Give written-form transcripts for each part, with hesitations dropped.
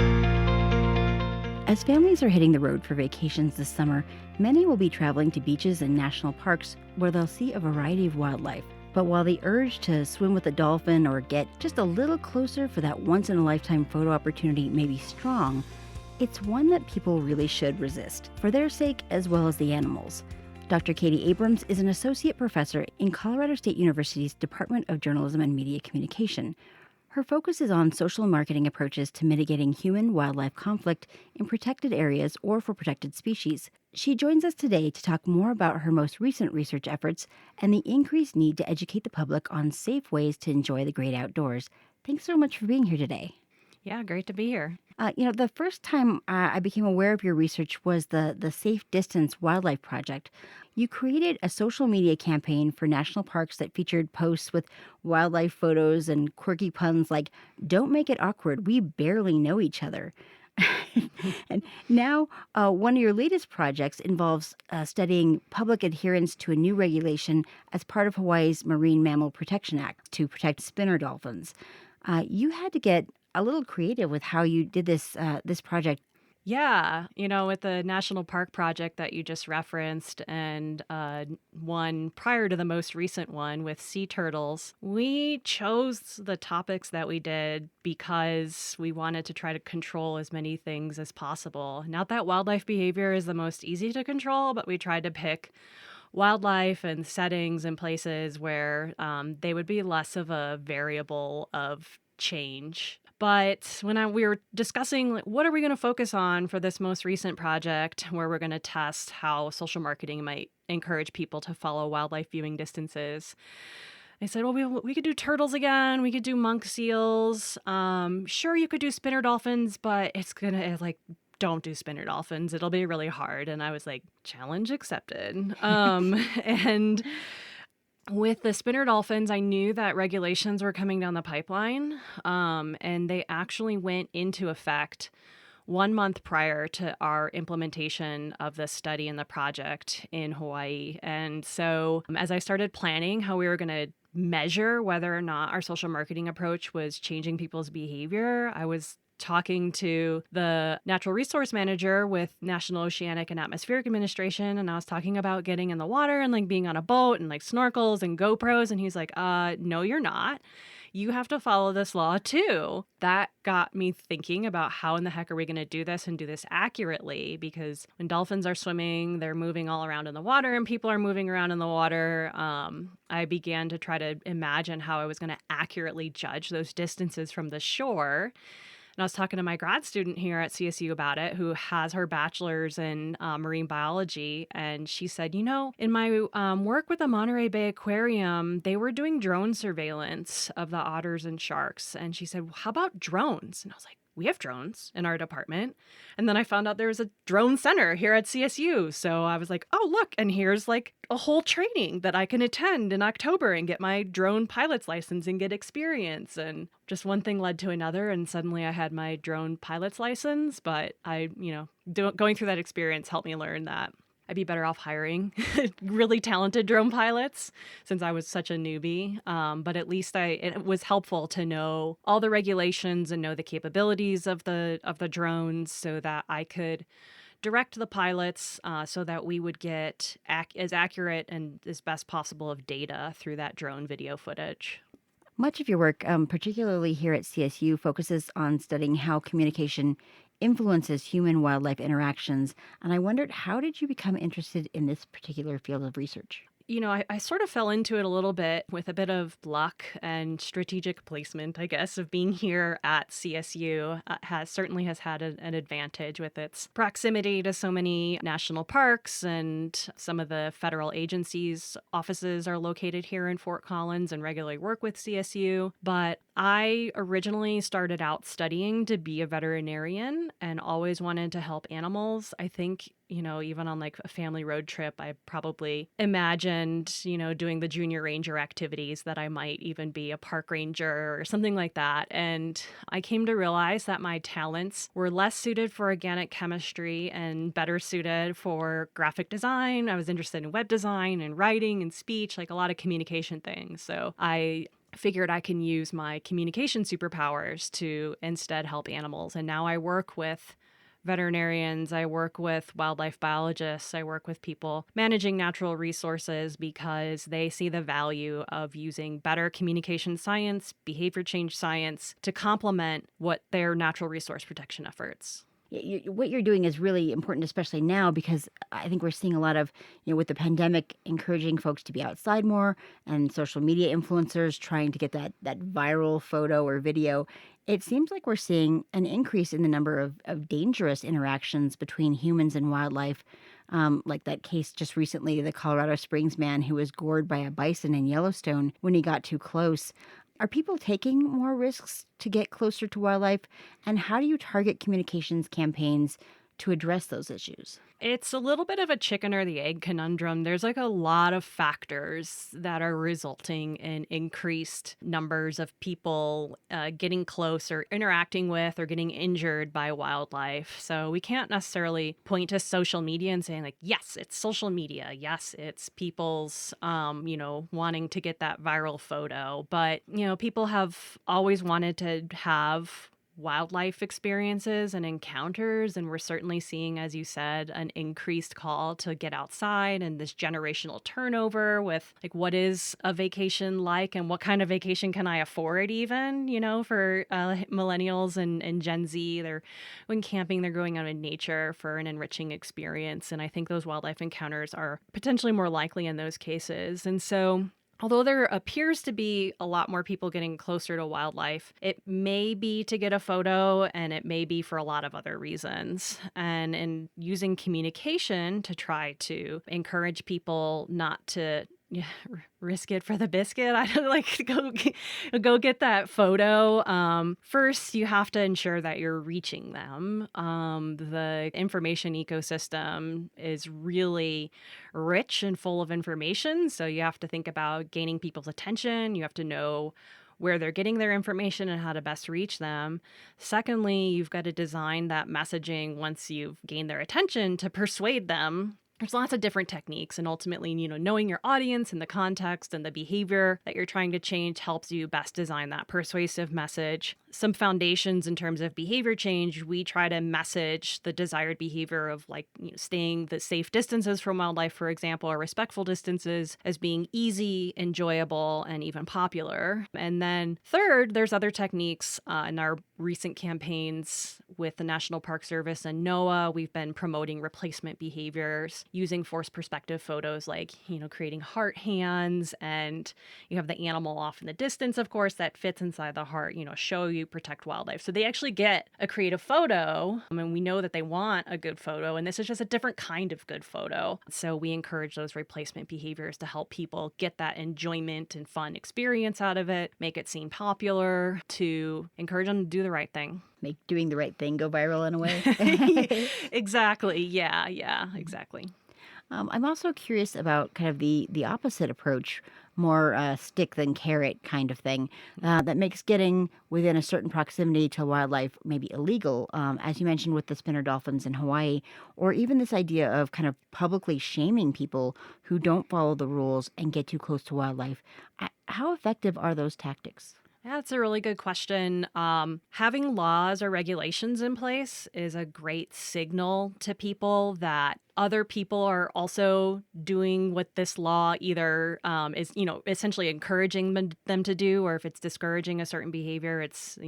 As families are hitting the road for vacations this summer, many will be traveling to beaches and national parks where they'll see a variety of wildlife. But while the urge to swim with a dolphin or get just a little closer for that once-in-a-lifetime photo opportunity may be strong, it's one that people really should resist, for their sake as well as the animals. Dr. Katie Abrams is an associate professor in Colorado State University's Department of Journalism and Media Communication. Her focus is on social marketing approaches to mitigating human-wildlife conflict in protected areas or for protected species. She joins us today to talk more about her most recent research efforts and the increased need to educate the public on safe ways to enjoy the great outdoors. Thanks so much for being here today. Yeah, great to be here. The first time I became aware of your research was the Safe Distance Wildlife Project. You created a social media campaign for national parks that featured posts with wildlife photos and quirky puns like, "Don't make it awkward, we barely know each other." And now, one of your latest projects involves studying public adherence to a new regulation as part of Hawaii's Marine Mammal Protection Act to protect spinner dolphins. You had to get a little creative with how you did this project. Yeah, with the National Park project that you just referenced and one prior to the most recent one with sea turtles, we chose the topics that we did because we wanted to try to control as many things as possible. Not that wildlife behavior is the most easy to control, but we tried to pick wildlife and settings and places where they would be less of a variable of change. But when we were discussing what are we going to focus on for this most recent project where we're going to test how social marketing might encourage people to follow wildlife viewing distances, I said, well, we could do turtles again. We could do monk seals. Sure, you could do spinner dolphins, but it's going to don't do spinner dolphins. It'll be really hard. And I was like, challenge accepted. And with the spinner dolphins, I knew that regulations were coming down the pipeline, and they actually went into effect 1 month prior to our implementation of the study and the project in Hawaii. And so as I started planning how we were going to measure whether or not our social marketing approach was changing people's behavior, I was talking to the natural resource manager with National Oceanic and Atmospheric Administration, and I was talking about getting in the water and being on a boat and snorkels and GoPros, and he's like, no, you're not. You have to follow this law too. That got me thinking about how in the heck are we going to do this and do this accurately? Because when dolphins are swimming, they're moving all around in the water and people are moving around in the water. I began to try to imagine how I was going to accurately judge those distances from the shore. And I was talking to my grad student here at CSU about it, who has her bachelor's in marine biology. And she said, in my work with the Monterey Bay Aquarium, they were doing drone surveillance of the otters and sharks. And she said, well, how about drones? And I was like, we have drones in our department. And then I found out there was a drone center here at CSU. So I was like, oh, look, and here's a whole training that I can attend in October and get my drone pilot's license and get experience. And just one thing led to another. And suddenly I had my drone pilot's license. But going through that experience helped me learn that I'd be better off hiring really talented drone pilots since I was such a newbie. But at least it was helpful to know all the regulations and know the capabilities of the drones so that I could direct the pilots so that we would get as accurate and as best possible of data through that drone video footage. Much of your work, particularly here at CSU, focuses on studying how communication influences human-wildlife interactions. And I wondered, how did you become interested in this particular field of research? I sort of fell into it a little bit with a bit of luck and strategic placement, I guess, of being here at CSU. Certainly has had an advantage with its proximity to so many national parks, and some of the federal agencies' offices are located here in Fort Collins and regularly work with CSU. But I originally started out studying to be a veterinarian and always wanted to help animals. I think, even on a family road trip, I probably imagined, doing the junior ranger activities that I might even be a park ranger or something like that. And I came to realize that my talents were less suited for organic chemistry and better suited for graphic design. I was interested in web design and writing and speech, a lot of communication things. So I figured I can use my communication superpowers to instead help animals. And now I work with veterinarians, I work with wildlife biologists, I work with people managing natural resources because they see the value of using better communication science, behavior change science to complement what their natural resource protection efforts. What you're doing is really important, especially now, because I think we're seeing a lot of, with the pandemic, encouraging folks to be outside more, and social media influencers trying to get that viral photo or video. It seems like we're seeing an increase in the number of dangerous interactions between humans and wildlife, like that case just recently, the Colorado Springs man who was gored by a bison in Yellowstone when he got too close. Are people taking more risks to get closer to wildlife? And how do you target communications campaigns to address those issues? It's a little bit of a chicken or the egg conundrum. There's like a lot of factors that are resulting in increased numbers of people getting close or interacting with or getting injured by wildlife. So we can't necessarily point to social media and saying like, yes, it's social media. Yes, it's people's, wanting to get that viral photo. But, people have always wanted to have wildlife experiences and encounters. And we're certainly seeing, as you said, an increased call to get outside and this generational turnover with like, what is a vacation like and what kind of vacation can I afford even, for millennials and Gen Z. When camping, they're going out in nature for an enriching experience. And I think those wildlife encounters are potentially more likely in those cases. And so although there appears to be a lot more people getting closer to wildlife, it may be to get a photo and it may be for a lot of other reasons. And in using communication to try to encourage people not to risk it for the biscuit. I don't like go get that photo. First, you have to ensure that you're reaching them. The information ecosystem is really rich and full of information. So you have to think about gaining people's attention. You have to know where they're getting their information and how to best reach them. Secondly, you've got to design that messaging once you've gained their attention to persuade them. There's lots of different techniques, and ultimately, knowing your audience and the context and the behavior that you're trying to change helps you best design that persuasive message. Some foundations in terms of behavior change, we try to message the desired behavior of staying the safe distances from wildlife, for example, or respectful distances as being easy, enjoyable, and even popular. And then third, there's other techniques in our recent campaigns with the National Park Service and NOAA. We've been promoting replacement behaviors using forced perspective photos, like, creating heart hands, and you have the animal off in the distance, of course, that fits inside the heart, show you protect wildlife. So they actually get a creative photo, and we know that they want a good photo, and this is just a different kind of good photo. So we encourage those replacement behaviors to help people get that enjoyment and fun experience out of it, make it seem popular, to encourage them to do the right thing. Make doing the right thing go viral in a way. Exactly. Yeah, exactly. I'm also curious about kind of the opposite approach, more stick than carrot kind of thing, that makes getting within a certain proximity to wildlife maybe illegal, as you mentioned with the spinner dolphins in Hawaii, or even this idea of kind of publicly shaming people who don't follow the rules and get too close to wildlife. How effective are those tactics? Yeah, that's a really good question. Having laws or regulations in place is a great signal to people that other people are also doing what this law either is, essentially encouraging them to do, or if it's discouraging a certain behavior, it's,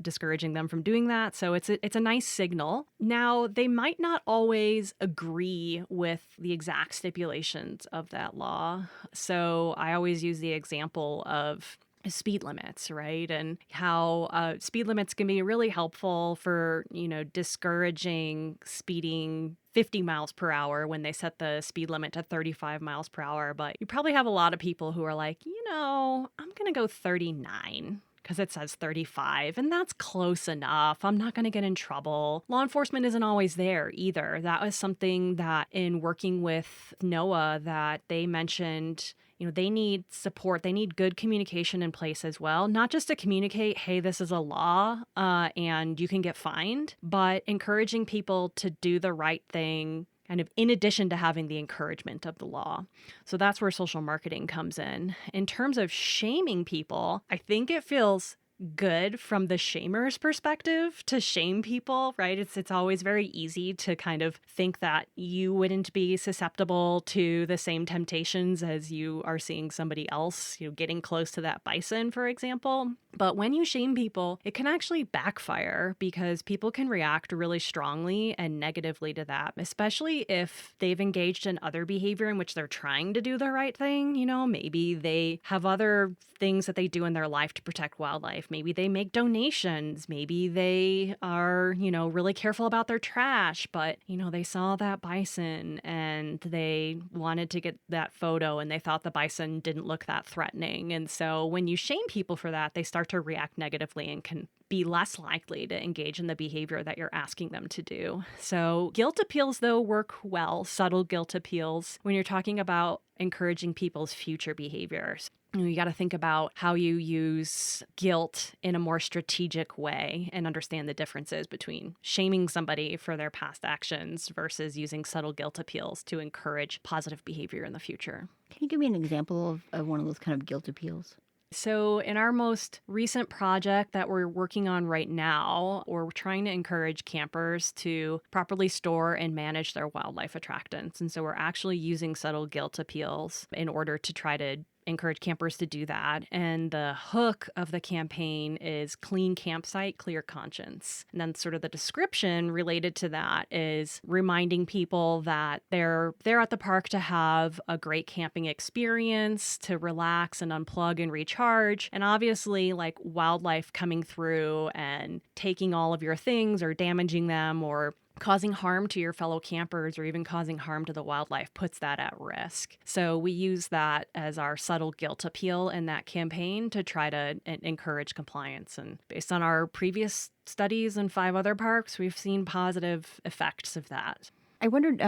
discouraging them from doing that. So it's a nice signal. Now, they might not always agree with the exact stipulations of that law. So I always use the example of speed limits, right? And how speed limits can be really helpful for, discouraging speeding 50 miles per hour when they set the speed limit to 35 miles per hour. But you probably have a lot of people who are like, I'm going to go 39 because it says 35, and that's close enough. I'm not going to get in trouble. Law enforcement isn't always there either. That was something that in working with NOAA that they mentioned, they need support. They need good communication in place as well. Not just to communicate, hey, this is a law and you can get fined, but encouraging people to do the right thing, kind of in addition to having the encouragement of the law. So that's where social marketing comes in. In terms of shaming people, I think it feels good from the shamer's perspective to shame people, right? It's always very easy to kind of think that you wouldn't be susceptible to the same temptations as you are seeing somebody else, getting close to that bison, for example. But when you shame people, it can actually backfire because people can react really strongly and negatively to that, especially if they've engaged in other behavior in which they're trying to do the right thing. Maybe they have other things that they do in their life to protect wildlife. Maybe they make donations. Maybe they are, really careful about their trash, but, they saw that bison and they wanted to get that photo and they thought the bison didn't look that threatening. And so when you shame people for that, they start to react negatively and can be less likely to engage in the behavior that you're asking them to do. So guilt appeals, though, work well, subtle guilt appeals, when you're talking about encouraging people's future behaviors. You got to think about how you use guilt in a more strategic way and understand the differences between shaming somebody for their past actions versus using subtle guilt appeals to encourage positive behavior in the future. Can you give me an example of one of those kind of guilt appeals? So in our most recent project that we're working on right now, we're trying to encourage campers to properly store and manage their wildlife attractants. And so we're actually using subtle guilt appeals in order to try to encourage campers to do that. And the hook of the campaign is clean campsite, clear conscience. And then sort of the description related to that is reminding people that they're there at the park to have a great camping experience, to relax and unplug and recharge. And obviously, like wildlife coming through and taking all of your things or damaging them or causing harm to your fellow campers or even causing harm to the wildlife puts that at risk. So we use that as our subtle guilt appeal in that campaign to try to encourage compliance. And based on our previous studies in 5 other parks, we've seen positive effects of that. I wondered,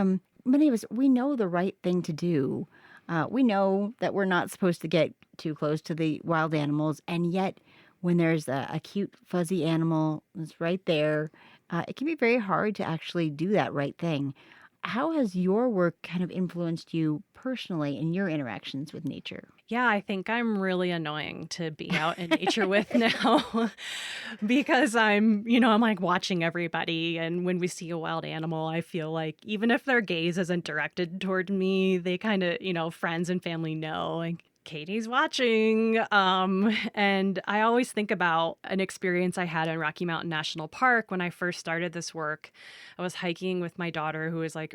many of us, we know the right thing to do. We know that we're not supposed to get too close to the wild animals. And yet, when there's a cute, fuzzy animal that's right there, it can be very hard to actually do that right thing. How has your work kind of influenced you personally in your interactions with nature? Yeah, I think I'm really annoying to be out in nature with now because I'm like watching everybody. And when we see a wild animal, I feel like even if their gaze isn't directed toward me, they kind of, friends and family know, like, Katie's watching. And I always think about an experience I had in Rocky Mountain National Park when I first started this work. I was hiking with my daughter, who was like,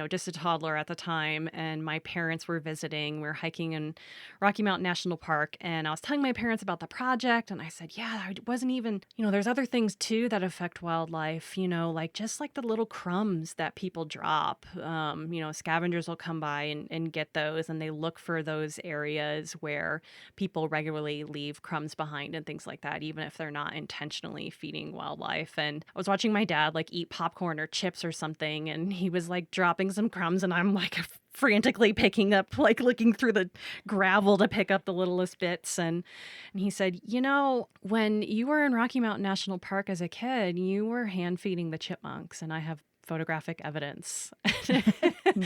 just a toddler at the time, and my parents were visiting. We were hiking in Rocky Mountain National Park, and I was telling my parents about the project, and I said, yeah, I wasn't even, there's other things too that affect wildlife, like just like the little crumbs that people drop. Scavengers will come by and get those, and they look for those areas where people regularly leave crumbs behind and things like that, even if they're not intentionally feeding wildlife. And I was watching my dad like eat popcorn or chips or something, and he was like dropping some crumbs, and I'm like frantically picking up, like looking through the gravel to pick up the littlest bits. And he said, when you were in Rocky Mountain National Park as a kid, you were hand feeding the chipmunks, and I have photographic evidence.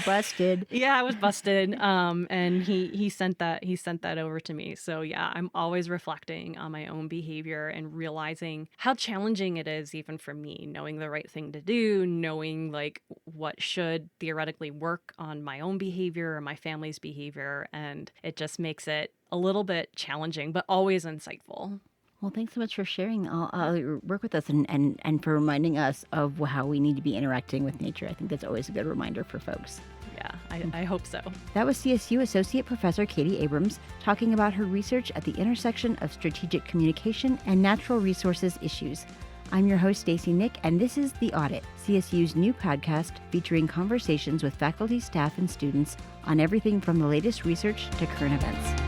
Busted. Yeah, I was busted. And he sent that over to me. So yeah, I'm always reflecting on my own behavior and realizing how challenging it is even for me, knowing the right thing to do, knowing like what should theoretically work on my own behavior or my family's behavior. And it just makes it a little bit challenging, but always insightful. Well, thanks so much for sharing your work with us and for reminding us of how we need to be interacting with nature. I think that's always a good reminder for folks. Yeah, I hope so. That was CSU Associate Professor Katie Abrams talking about her research at the intersection of strategic communication and natural resources issues. I'm your host, Stacey Nick, and this is The Audit, CSU's new podcast featuring conversations with faculty, staff, and students on everything from the latest research to current events.